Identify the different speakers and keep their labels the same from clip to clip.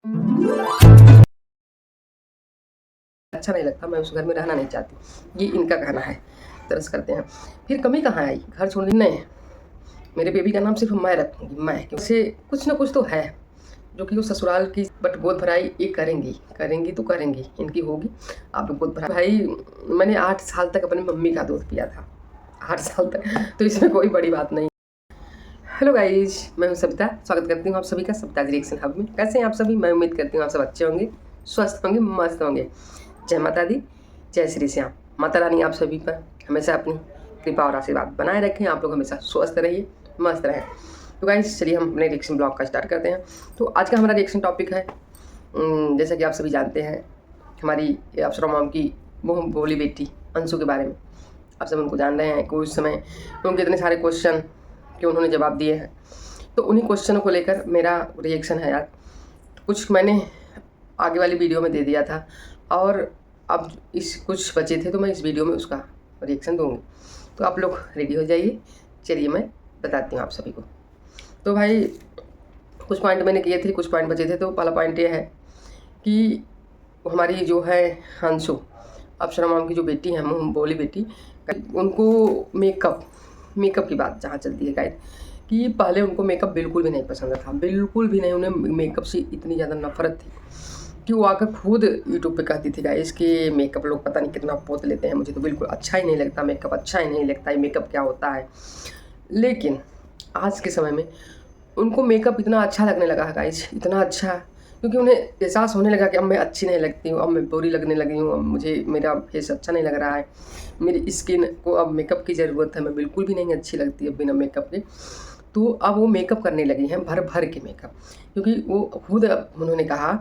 Speaker 1: अच्छा नहीं लगता, मैं उस घर में रहना नहीं चाहती, ये इनका कहना है। तरस करते हैं। फिर कमी कहाँ आई? घर छोड़ने नहीं, मेरे बेबी का नाम सिर्फ मैं रखूँगी, मैं, क्योंकि से कुछ ना कुछ तो है जो कि वो ससुराल की बट गोद भराई ये करेंगी तो करेंगी, इनकी होगी। आप लोग गोद भराई, भाई मैंने 8 साल तक अपनी मम्मी का दूध पिया था, 8 साल तक, तो इसमें कोई बड़ी बात नहीं। हेलो गाइज, मैं हूं सविता, स्वागत करती हूं आप सभी का सविता रिएक्शन हब में। कैसे हैं आप सभी? मैं उम्मीद करती हूं आप सब अच्छे होंगे, स्वस्थ होंगे, मस्त होंगे। जय माता दी, जय श्री श्याम। माता रानी आप सभी पर हमेशा अपनी कृपा और आशीर्वाद बनाए रखें। आप लोग हमेशा स्वस्थ रहिए, मस्त रहें। तो गाइज चलिए हम अपने रिएक्शन ब्लॉग का स्टार्ट करते हैं। तो आज का हमारा रिएक्शन टॉपिक है, जैसा कि आप सभी जानते हैं, हमारी अप्सरा मॉम की मुँह बोली बेटी अंशु के बारे में। आप सब उनको जान रहे हैं कि उस समय उनके इतने सारे क्वेश्चन कि उन्होंने जवाब दिए हैं, तो उन्हीं क्वेश्चनों को लेकर मेरा रिएक्शन है यार। कुछ मैंने आगे वाली वीडियो में दे दिया था और अब इस कुछ बचे थे, तो मैं इस वीडियो में उसका रिएक्शन दूंगी। तो आप लोग रेडी हो जाइए, चलिए मैं बताती हूँ आप सभी को। तो भाई कुछ पॉइंट मैंने किए थे, कुछ पॉइंट बचे थे। तो पहला पॉइंट ये है कि हमारी जो है अंशु, अप्सरा मॉम की जो बेटी है, मुँह बोली बेटी, उनको मेकअप की बात जहाँ चलती है गाइस, कि पहले उनको मेकअप बिल्कुल भी नहीं पसंद था, बिल्कुल भी नहीं। उन्हें मेकअप से इतनी ज़्यादा नफरत थी कि वो आकर खुद यूट्यूब पे कहती थी गाइस कि मेकअप लोग पता नहीं कितना पोत लेते हैं, मुझे तो बिल्कुल अच्छा ही नहीं लगता मेकअप, अच्छा ही नहीं लगता, ये मेकअप क्या होता है। लेकिन आज के समय में उनको मेकअप इतना अच्छा लगने लगा है गाइस, इतना अच्छा, क्योंकि उन्हें एहसास होने लगा कि अब मैं अच्छी नहीं लगती हूँ, अब मैं बुरी लगने लगी हूँ, अब मुझे मेरा फेस अच्छा नहीं लग रहा है, मेरी स्किन को अब मेकअप की ज़रूरत है, मैं बिल्कुल भी नहीं अच्छी लगती है बिना मेकअप के। तो अब वो मेकअप करने लगी हैं, भर भर के मेकअप, क्योंकि वो खुद उन्होंने कहा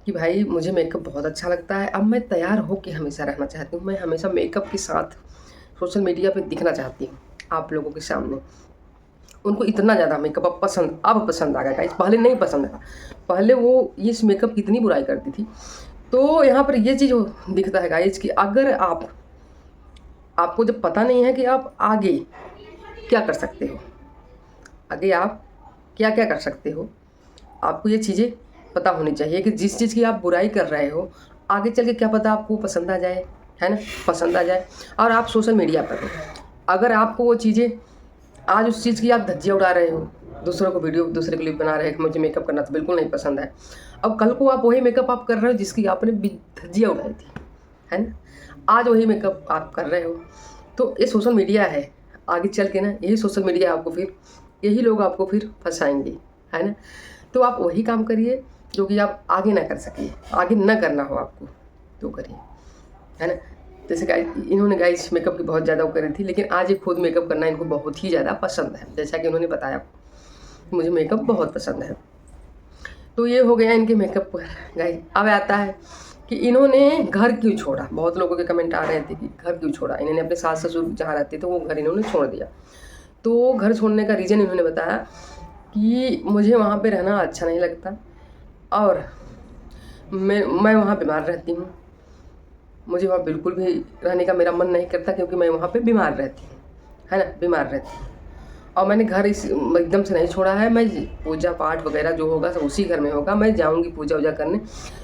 Speaker 1: कि भाई मुझे मेकअप बहुत अच्छा लगता है, अब मैं तैयार होकर हमेशा रहना चाहती हूँ, मैं हमेशा मेकअप के साथ सोशल मीडिया पर दिखना चाहती हूँ आप लोगों के सामने। उनको इतना ज़्यादा मेकअप अब पसंद आ गया गाइस, पहले नहीं पसंद था, पहले वो इस मेकअप की इतनी बुराई करती थी। तो यहाँ पर ये चीज़ दिखता है गाइस कि अगर आपको जब पता नहीं है कि आप आगे क्या कर सकते हो, आगे आप क्या क्या कर सकते हो, आपको ये चीज़ें पता होनी चाहिए कि जिस चीज़ की आप बुराई कर रहे हो, आगे चल के क्या पता आपको पसंद आ जाए, है ना, पसंद आ जाए। और आप सोशल मीडिया पर हो, अगर आपको वो चीज़ें आज उस चीज़ की आप धज्जियाँ उड़ा रहे हो, दूसरों को वीडियो, दूसरे क्लिप बना रहे हैं कि मुझे मेकअप करना तो बिल्कुल नहीं पसंद है, अब कल को आप वही मेकअप आप कर रहे हो जिसकी आपने धज्जियाँ उड़ाई थी, है ना, आज वही मेकअप आप कर रहे हो। तो ये सोशल मीडिया है, आगे चल के ना यही सोशल मीडिया आपको फिर, यही लोग आपको फिर फंसाएंगे, है ना। तो आप वही काम करिए जो कि आप आगे ना कर सकिए, आगे ना करना हो आपको तो करिए, है ना। जैसे इन्होंने गाइस मेकअप की बहुत ज़्यादा वो करी थी, लेकिन आज ये खुद मेकअप करना इनको बहुत ही ज़्यादा पसंद है, जैसा कि उन्होंने बताया मुझे मेकअप बहुत पसंद है। तो ये हो गया इनके मेकअप पर गाइस। अब आता है कि इन्होंने घर क्यों छोड़ा। बहुत लोगों के कमेंट आ रहे थे कि घर क्यों छोड़ा, इन्होंने अपने सास ससुर जहाँ रहते थे वो घर इन्होंने छोड़ दिया। तो घर छोड़ने का रीज़न इन्होंने बताया कि मुझे वहाँ पे रहना अच्छा नहीं लगता और मैं वहाँ बीमार रहती हूँ, मुझे वहाँ बिल्कुल भी रहने का मेरा मन नहीं करता, क्योंकि मैं वहाँ पे बीमार रहती हूँ, है ना, बीमार रहती हूँ। और मैंने घर इस एकदम से नहीं छोड़ा है, मैं पूजा पाठ वगैरह जो होगा सब उसी घर में होगा, मैं जाऊँगी पूजा वूजा करने,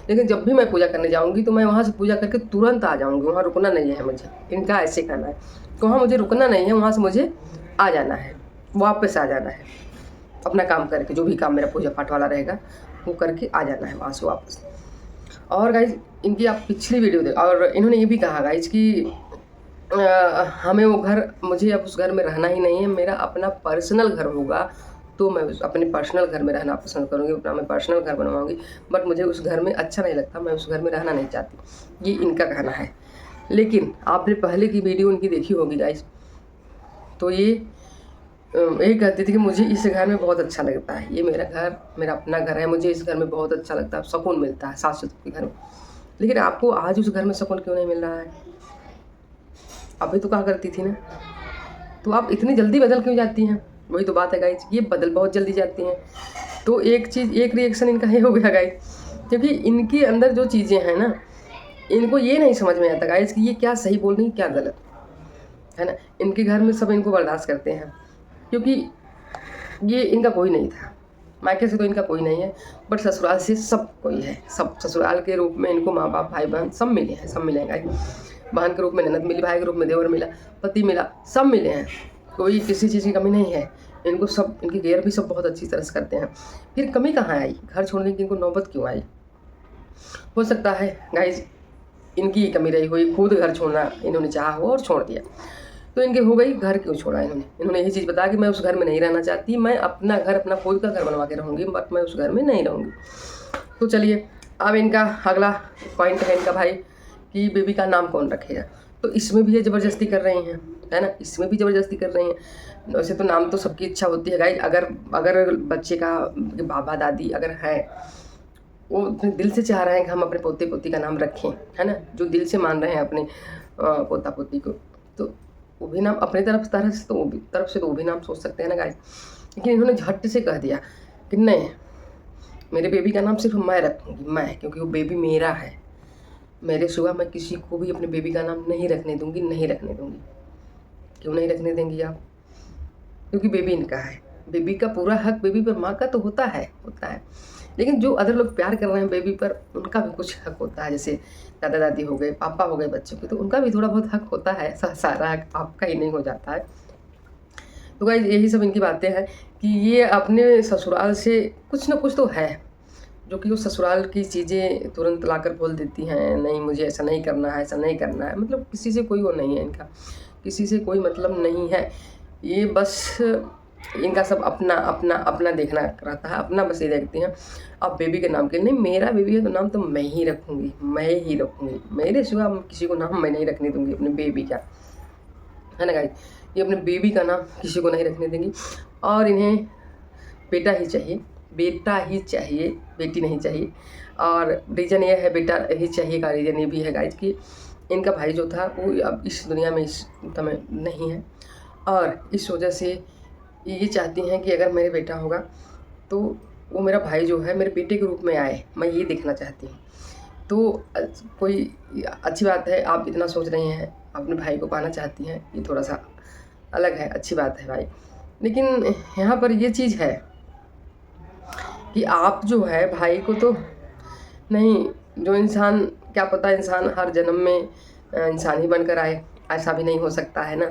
Speaker 1: लेकिन जब भी मैं पूजा करने जाऊँगी तो मैं वहाँ से पूजा करके तुरंत आ जाऊँगी, वहाँ रुकना नहीं है मुझे, इनका ऐसे कहना है। तो वहाँ मुझे रुकना नहीं है, वहाँ से मुझे आ जाना है, वापस आ जाना है, अपना काम करके, जो भी काम मेरा पूजा पाठ वाला रहेगा वो करके आ जाना है वहाँ से वापस। और गाइज इनकी आप पिछली वीडियो देख, और इन्होंने ये भी कहा गाइज कि हमें वो घर, मुझे अब उस घर में रहना ही नहीं है, मेरा अपना पर्सनल घर होगा तो मैं अपने पर्सनल घर में रहना पसंद करूँगी, अपना मैं पर्सनल घर बनवाऊँगी, बट मुझे उस घर में अच्छा नहीं लगता, मैं उस घर में रहना नहीं चाहती, ये इनका कहना है। लेकिन आपने पहले की वीडियो उनकी देखी होगी गाइज, तो ये कहती थी कि मुझे इस घर में बहुत अच्छा लगता है, ये मेरा घर, मेरा अपना घर है, मुझे इस घर में बहुत अच्छा लगता है, सुकून मिलता है सास ससुर के घर में। लेकिन आपको आज उस घर में सुकून क्यों नहीं मिल रहा है? अभी तो कहा करती थी ना, तो आप इतनी जल्दी बदल क्यों जाती हैं? वही तो बात है गाइज, ये बदल बहुत जल्दी जाती हैं। तो एक रिएक्शन इनका ये हो गया गाइज, क्योंकि इनके अंदर जो चीज़ें हैं ना, इनको ये नहीं समझ में आता गाइज कि ये क्या सही बोल रही क्या गलत, है ना। इनके घर में सब इनको बर्दाश्त करते हैं, क्योंकि ये इनका कोई नहीं था, मायके से तो इनका कोई नहीं है, बट ससुराल से सब कोई है। सब ससुराल के रूप में इनको माँ बाप भाई बहन सब मिले हैं, सब मिलेंगे। बहन के रूप में ननद मिली, भाई के रूप में देवर मिला, पति मिला, सब मिले हैं। कोई किसी चीज़ की कमी नहीं है इनको। सब इनकी केयर भी सब बहुत अच्छी तरह से करते हैं। फिर कमी कहाँ आई, घर छोड़ने की इनको नौबत क्यों आई? हो सकता है गाइज इनकी कमी रही हुई, खुद घर छोड़ना इन्होंने चाहा हो और छोड़ दिया, तो इनके हो गई। घर क्यों छोड़ा इन्होंने यही चीज़ बताया कि मैं उस घर में नहीं रहना चाहती, मैं अपना घर, अपना खुद का घर बनवा के रहूँगी, बट मैं उस घर में नहीं रहूँगी। तो चलिए अब इनका अगला पॉइंट है इनका भाई कि बेबी का नाम कौन रखेगा। तो इसमें भी ये ज़बरदस्ती कर रही हैं, है ना, इसमें भी ज़बरदस्ती कर रही हैं। वैसे तो नाम तो सबकी इच्छा होती है गाइज। अगर बच्चे का बाबा दादी अगर है, वो अपने दिल से चाह रहे हैं कि हम अपने पोते पोती का नाम रखें, है ना, जो दिल से मान रहे हैं अपने पोता पोती को, तो वो भी नाम अपनी तरफ से तो वो भी नाम सोच सकते हैं ना गाइस। लेकिन इन्होंने झट से कह दिया कि नहीं, मेरे बेबी का नाम सिर्फ मैं रखूँगी, मैं, क्योंकि वो बेबी मेरा है। मेरे सिवा मैं किसी को भी अपने बेबी का नाम नहीं रखने दूँगी, नहीं रखने दूँगी। क्यों नहीं रखने देंगी आप? क्योंकि बेबी इनका है। बेबी का पूरा हक बेबी पर माँ का तो होता है। लेकिन जो अदर लोग प्यार कर रहे हैं बेबी पर, उनका भी कुछ हक होता है। जैसे दादा दादी हो गए, पापा हो गए बच्चों के, तो उनका भी थोड़ा बहुत हक होता है। सारा हक आपका ही नहीं हो जाता है। तो गाइस यही सब इनकी बातें हैं कि ये अपने ससुराल से कुछ ना कुछ तो है, जो कि वो ससुराल की चीज़ें तुरंत लाकर बोल देती हैं। नहीं, मुझे ऐसा नहीं करना है, ऐसा नहीं करना है। मतलब किसी से कोई वो नहीं है इनका, किसी से कोई मतलब नहीं है। ये बस इनका सब अपना अपना अपना देखना रहता है, अपना बस ये देखती हैं। अब बेबी के नाम के नहीं, मेरा बेबी है तो नाम तो मैं ही रखूँगी, मैं ही रखूँगी। मेरे सिवा किसी को नाम मैं नहीं रखने दूँगी अपने बेबी का, है ना गाइस। ये अपने बेबी का नाम किसी को नहीं रखने देंगी। और इन्हें बेटा ही चाहिए, बेटा ही चाहिए, बेटी नहीं चाहिए। और रीज़न ये है, बेटा ही चाहिए का रीज़न ये भी है गाइस कि इनका भाई जो था वो अब इस दुनिया में इस समय नहीं है, और इस वजह से ये चाहती हैं कि अगर मेरे बेटा होगा तो वो मेरा भाई जो है मेरे बेटे के रूप में आए, मैं ये देखना चाहती हूँ। तो कोई अच्छी बात है, आप इतना सोच रही हैं, अपने भाई को पाना चाहती हैं, ये थोड़ा सा अलग है, अच्छी बात है भाई। लेकिन यहाँ पर ये चीज़ है कि आप जो है भाई को तो नहीं, जो इंसान, क्या पता इंसान हर जन्म में इंसान ही बनकर आए, ऐसा भी नहीं हो सकता है ना।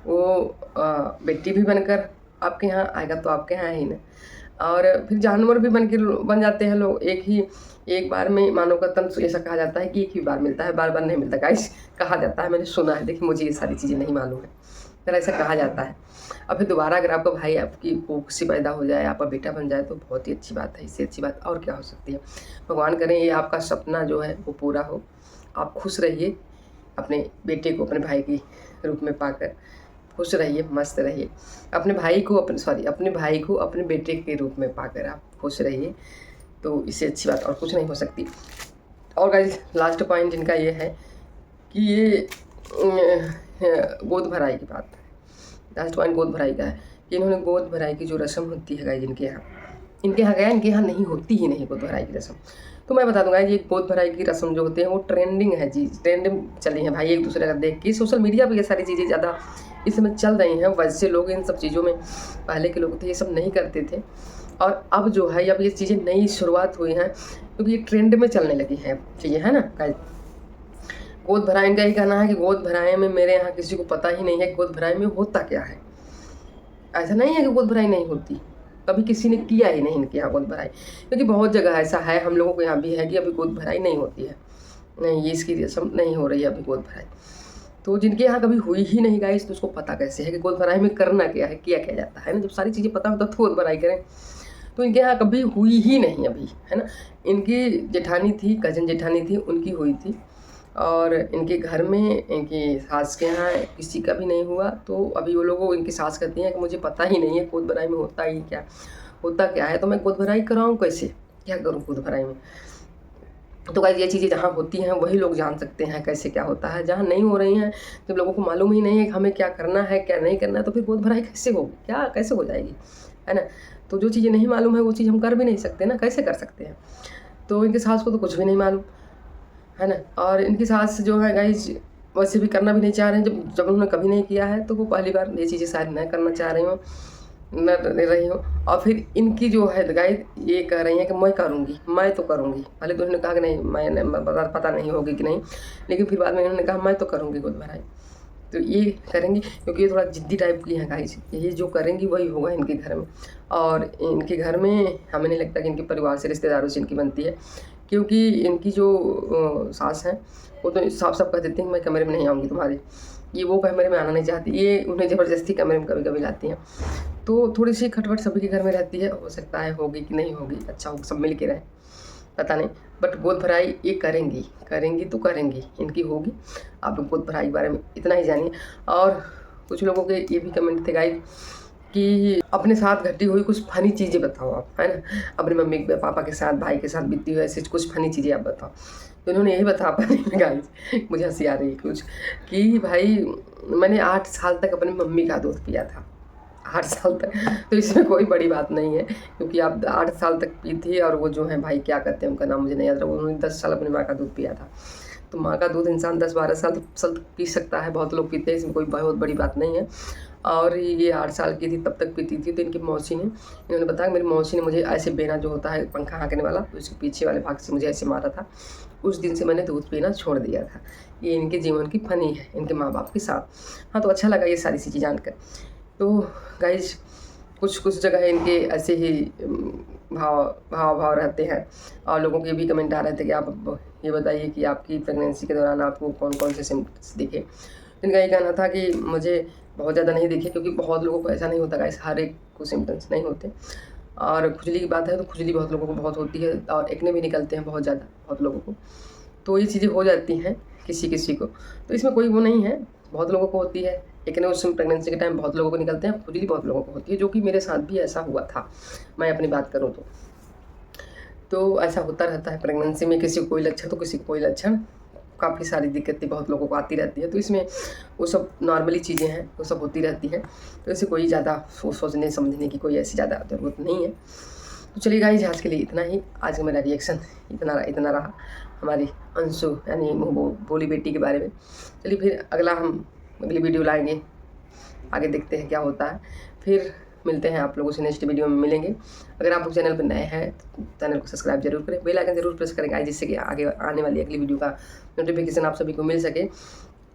Speaker 1: वो बेटी भी बनकर आपके यहाँ आएगा तो आपके यहाँ ही ना। और फिर जानवर भी बन जाते हैं लोग। एक बार में मानव का तन ऐसा कहा जाता है कि एक ही बार मिलता है, बार बार नहीं मिलता गाइस, कहा जाता है, मैंने सुना है। देखिए मुझे ये सारी चीज़ें नहीं मालूम है, पर ऐसा कहा जाता है। और फिर दोबारा अगर आपका भाई आपकी कोख से पैदा हो जाए, आपका बेटा बन जाए, तो बहुत ही अच्छी बात है। इससे अच्छी बात और क्या हो सकती है। भगवान करें ये आपका सपना जो है वो पूरा हो। आप खुश रहिए, अपने बेटे को अपने भाई के रूप में पाकर खुश रहिए, मस्त रहिए। अपने भाई को अपने बेटे के रूप में पाकर आप खुश रहिए। तो इससे अच्छी बात और कुछ नहीं हो सकती। और गाइस लास्ट पॉइंट इनका ये है कि ये गोद भराई की बात है। लास्ट पॉइंट गोद भराई का है कि इन्होंने गोद भराई की जो रस्म होती है गाइस इनके यहाँ नहीं होती ही नहीं गोद भराई की रस्म। तो मैं बता दूंगा ये गोद भराई की रस्म जो होते हैं वो ट्रेंडिंग है जी, ट्रेंडिंग चली है भाई। एक दूसरे का देख के सोशल मीडिया पे ये सारी चीज़ें ज़्यादा इस समय चल रही हैं। वैसे लोग इन सब चीज़ों में, पहले के लोग थे ये सब नहीं करते थे, और अब जो है अब ये चीज़ें नई शुरुआत हुई हैं क्योंकि ये ट्रेंड में चलने लगी हैं चीज़ें, है ना गाइस। गोद भराई का ही कहना है कि गोद भराई में मेरे यहाँ किसी को पता ही नहीं है गोद भराई में होता क्या है। ऐसा नहीं है कि गोद भराई नहीं होती, कभी किसी ने किया ही नहीं इनके यहाँ गोद भराई, क्योंकि बहुत जगह ऐसा है, हम लोगों के यहाँ भी है कि अभी गोद भराई नहीं होती है, नहीं ये इसकी रस्म नहीं हो रही है अभी गोद भराई। तो जिनके यहाँ कभी हुई ही नहीं गाइस, तो उसको पता कैसे है कि गोद भराई में करना क्या है, किया क्या जाता है ना। जब सारी चीज़ें पता होता तो गोद भराई करें। तो इनके यहाँ कभी हुई ही नहीं अभी, है ना। इनकी जेठानी थी, कजन जेठानी थी, उनकी हुई थी, और इनके घर में इनकी सास के यहाँ किसी का भी नहीं हुआ। तो अभी वो लोग, इनकी सास कहती हैं कि मुझे पता ही नहीं है गोद भराई में होता क्या है, तो मैं गोद भराई कराऊँ कैसे, क्या करूँ गोद भराई में। तो गाइस ये चीज़ें जहाँ होती हैं वही लोग जान सकते हैं कैसे क्या होता है। जहाँ नहीं हो रही हैं, जब लोगों को मालूम ही नहीं है कि हमें क्या करना है क्या नहीं करना है, तो फिर गोद भराई कैसे होगी, कैसे हो जाएगी, है ना। तो जो चीज़ें नहीं मालूम है वो चीज़ हम कर भी नहीं सकते ना, कैसे कर सकते हैं। तो इनकी सास को तो कुछ भी नहीं मालूम, है ना। और इनकी सास जो है गाइस वैसे भी करना भी नहीं चाह रहे हैं। जब उन्होंने कभी नहीं किया है तो वो पहली बार ये चीज़ें शायद नहीं करना चाह रही हूँ। न रही हूँ। और फिर इनकी जो है गाइस ये कह रही हैं कि मैं करूँगी, मैं तो करूँगी। पहले तो इन्होंने कहा कि नहीं मैं पता नहीं होगी कि नहीं, लेकिन फिर बाद में इन्होंने कहा मैं तो करूँगी गोद भराई। तो ये करेंगी क्योंकि ये थोड़ा ज़िद्दी टाइप की हैं गाइस। ये जो करेंगी वही होगा इनके घर में। और इनके घर में हमें नहीं लगता कि इनके परिवार से, रिश्तेदारों से इनकी बनती है, क्योंकि इनकी जो सास हैं वो तो साफ साफ कह देती हैं मैं कमरे में नहीं आऊँगी तुम्हारे। ये वो कमरे में आना नहीं चाहती, ये उन्हें ज़बरदस्ती कमरे में कभी कभी लाती हैं। तो थोड़ी सी खटपट सभी के घर में रहती है। हो सकता है होगी कि नहीं होगी, अच्छा हो सब मिल के रहें, पता नहीं। बट गोद भराई ये करेंगी, करेंगी तो करेंगी, इनकी होगी। आप गोद भराई के बारे में इतना ही जानिए। और कुछ लोगों के ये भी कमेंट थे गाइस कि अपने साथ घटी हुई कुछ फ़नी चीज़ें बताओ आप, है ना, अपने मम्मी पापा के साथ, भाई के साथ बीती हुई ऐसी कुछ फ़नी चीज़ें आप बताओ। तो इन्होंने यही बता पाई गाइस, मुझे हंसी आ रही है कुछ कि भाई मैंने 8 साल तक अपनी मम्मी का दूध पिया था, 8 साल तक। तो इसमें कोई बड़ी बात नहीं है, क्योंकि आप 8 साल तक पी थी। और वो जो है भाई क्या कहते हैं उनका नाम मुझे नहीं याद रहा, उन्होंने 10 साल अपनी माँ का दूध पिया था। तो माँ का दूध इंसान 10-12 साल तक पी सकता है, बहुत लोग पीते हैं, इसमें कोई बहुत बड़ी बात नहीं है। और ये 8 साल की थी तब तक पीती थी। तो इनकी मौसी ने, इन्होंने बताया मेरी मौसी ने मुझे ऐसे बेना जो होता है पंखा हाँकने वाला, तो इसके पीछे वाले भाग से मुझे ऐसे मारा था। उस दिन से मैंने दूध पीना छोड़ दिया था। ये इनके जीवन की फ़नी है इनके माँ बाप के साथ। हाँ, तो अच्छा लगा ये सारी चीज़ें जानकर। तो गाइज कुछ जगह इनके ऐसे ही भाव रहते हैं। और लोगों के भी कमेंट आ रहे थे कि आप ये बताइए कि आपकी प्रेगनेंसी के दौरान आपको कौन कौन से सिम्टम्स दिखे। इनका ये कहना था कि मुझे बहुत ज़्यादा नहीं दिखे, क्योंकि बहुत लोगों को ऐसा नहीं होता गाइस, हर एक को सिम्टम्स नहीं होते। और खुजली की बात है तो खुजली बहुत लोगों को बहुत होती है, और एक्ने भी निकलते हैं बहुत ज़्यादा बहुत लोगों को। तो ये चीज़ें हो जाती हैं किसी किसी को, तो इसमें कोई वो नहीं है, बहुत लोगों को होती है। एक्ने उस प्रेगनेंसी के टाइम बहुत लोगों को निकलते हैं, खुजली बहुत लोगों को होती है, जो कि मेरे साथ भी ऐसा हुआ था। मैं अपनी बात करूँ तो ऐसा होता रहता है प्रेगनेंसी में, किसी को कोई लक्षण तो किसी को कोई लक्षण। काफ़ी सारी दिक्कतें बहुत लोगों को आती रहती है, तो इसमें वो सब नॉर्मली चीज़ें हैं, वो सब होती रहती हैं। तो इसे कोई ज़्यादा सोचने समझने की कोई ऐसी ज़्यादा ज़रूरत नहीं है। तो चलिए गाइस, आज के लिए इतना ही। आज का मेरा रिएक्शन इतना रहा हमारी अंशु यानी बोली बेटी के बारे में। चलिए फिर अगली वीडियो लाएंगे, आगे देखते हैं क्या होता है। फिर मिलते हैं आप लोगों से नेक्स्ट वीडियो में मिलेंगे। अगर आप लोग चैनल पर नए हैं तो चैनल को सब्सक्राइब जरूर करें, बेल आइकन जरूर प्रेस करें गाइस, जिससे कि आगे आने वाली अगली वीडियो का नोटिफिकेशन आप सभी को मिल सके।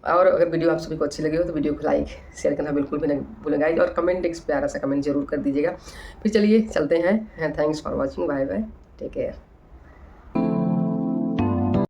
Speaker 1: और अगर वीडियो आप सभी को अच्छी लगी हो तो वीडियो को लाइक शेयर करना बिल्कुल भी नहीं भूलें गाइस, और कमेंट एक प्यारा सा कमेंट जरूर कर दीजिएगा। फिर चलिए चलते हैं। Thanks for watching, bye bye, take care.